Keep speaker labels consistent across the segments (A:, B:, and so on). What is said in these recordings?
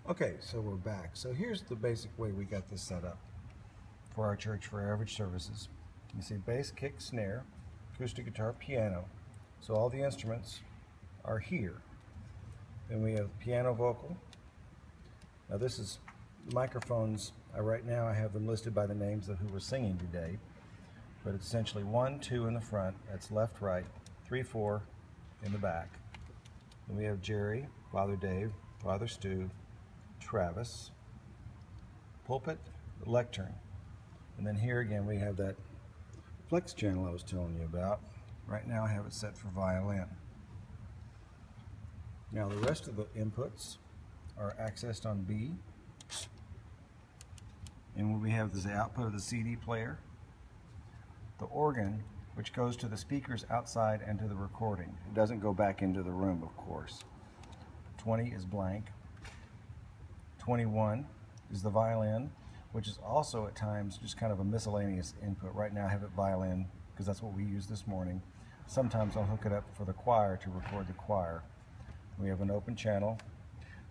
A: Okay, so we're back. So here's the basic way we got this set up for our church for our average services. You see bass, kick, snare, acoustic guitar, piano. So all the instruments are here. Then we have piano, vocal. Now this is microphones. Right now I have them listed by the names of who we're singing today. But it's essentially 1, 2 in the front. That's left, right. 3, 4 in the back. Then we have Jerry, Father Dave, Father Stu, Travis, pulpit, lectern, and then here again we have that flex channel I was telling you about. Right now I have it set for violin. Now the rest of the inputs are accessed on B, and what we have is the output of the CD player, the organ, which goes to the speakers outside and to the recording. It doesn't go back into the room, of course. 20 is blank. 21 is the violin, which is also at times just kind of a miscellaneous input. Right now I have it violin because that's what we used this morning. Sometimes I'll hook it up for the choir to record the choir. We have an open channel.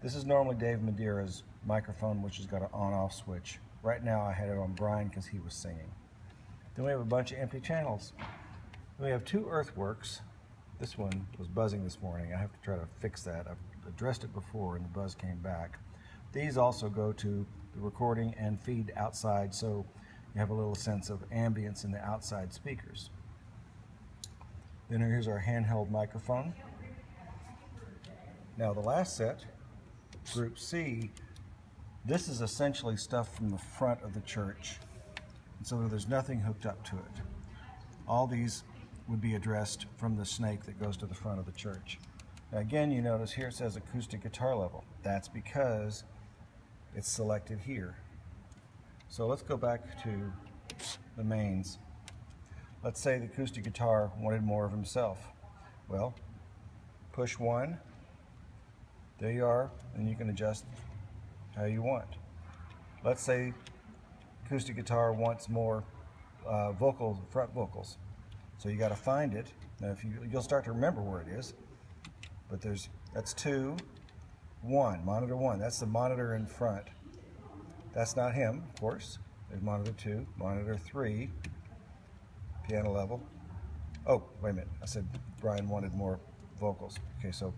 A: This is normally Dave Madeira's microphone, which has got an on-off switch. Right now I had it on Brian because he was singing. Then we have a bunch of empty channels. We have 2 earthworks. This one was buzzing this morning. I have to try to fix that. I've addressed it before and the buzz came back. These also go to the recording and feed outside, so you have a little sense of ambience in the outside speakers. Then here's our handheld microphone. Now the last set, Group C, this is essentially stuff from the front of the church, and so there's nothing hooked up to it. All these would be addressed from the snake that goes to the front of the church. Now again, you notice here it says acoustic guitar level. That's because it's selected here. So let's go back to the mains. Let's say the acoustic guitar wanted more of himself. Well, push 1, there you are, and you can adjust how you want. Let's say acoustic guitar wants more vocals, front vocals. So you got to find it. Now you'll start to remember where it is, but that's 2, 1, monitor 1, that's the monitor in front. That's not him, of course. There's monitor 2, monitor 3, piano level. Oh, wait a minute, I said Brian wanted more vocals. Okay, so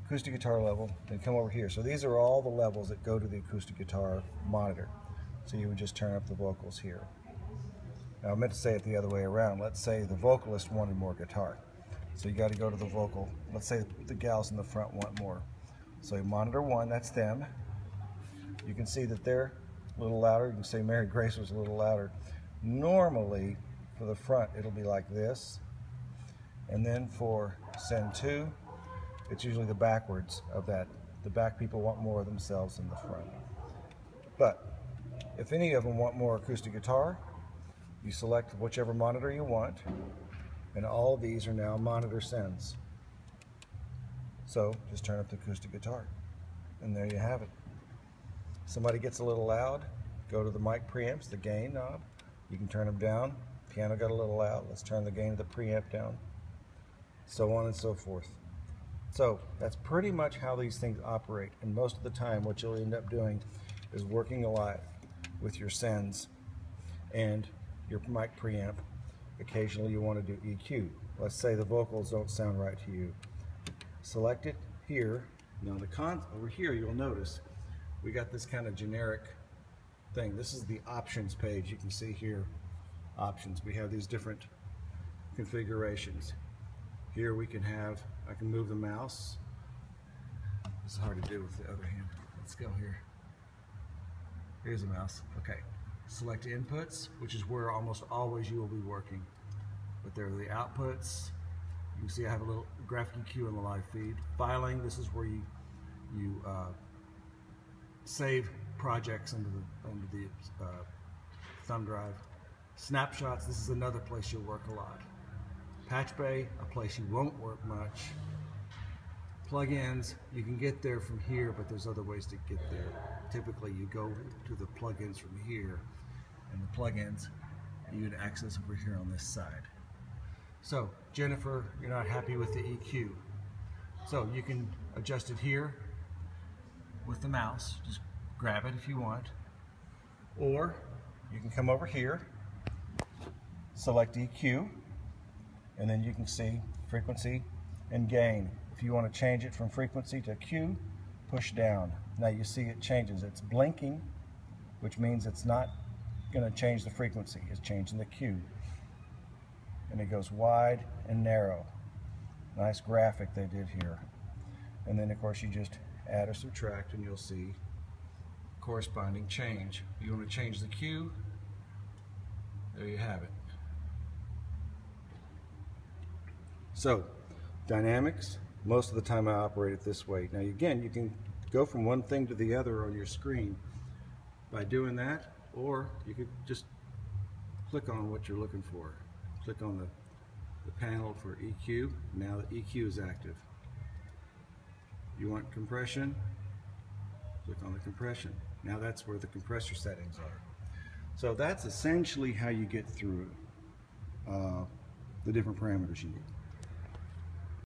A: acoustic guitar level, then come over here. So these are all the levels that go to the acoustic guitar monitor. So you would just turn up the vocals here. Now I meant to say it the other way around. Let's say the vocalist wanted more guitar. So you got to go to the vocal. Let's say the gals in the front want more. So monitor 1, that's them. You can see that they're a little louder. You can say Mary Grace was a little louder. Normally, for the front, it'll be like this. And then for send 2, it's usually the backwards of that. The back people want more of themselves than the front. But if any of them want more acoustic guitar, you select whichever monitor you want, and all of these are now monitor sends. So just turn up the acoustic guitar, and there you have it. Somebody gets a little loud, go to the mic preamps, the gain knob. You can turn them down. Piano got a little loud, let's turn the gain of the preamp down. So on and so forth. So that's pretty much how these things operate, and most of the time what you'll end up doing is working a lot with your sends and your mic preamp. Occasionally you want to do EQ. Let's say the vocals don't sound right to you. Select it here. Now over here you'll notice we got this kind of generic thing. This is the options page. You can see here options. We have these different configurations. Here we can have, I can move the mouse. It's hard to do with the other hand. Let's go here. Here's the mouse. Okay. Select inputs, which is where almost always you will be working. But there are the outputs. You can see I have a little graphic EQ in the live feed. Filing, this is where you save projects into the thumb drive. Snapshots, this is another place you'll work a lot. Patch Bay, a place you won't work much. Plugins, you can get there from here, but there's other ways to get there. Typically you go to the plugins from here, and the plugins you'd access over here on this side. So Jennifer, you're not happy with the EQ. So you can adjust it here. with the mouse. Just grab it if you want. Or you can come over here, select EQ, and then you can see frequency and gain. If you want to change it from frequency to Q, push down. Now you see it changes. It's blinking, which means it's not going to change the frequency. It's changing the Q. And it goes wide and narrow. Nice graphic they did here. And then of course you just add or subtract and you'll see corresponding change. You want to change the Q, there you have it. So, dynamics, most of the time I operate it this way. Now again, you can go from one thing to the other on your screen by doing that, or you could just click on what you're looking for. Click on the panel for EQ. Now the EQ is active. You want compression? Click on the compression. Now that's where the compressor settings are. So that's essentially how you get through the different parameters you need.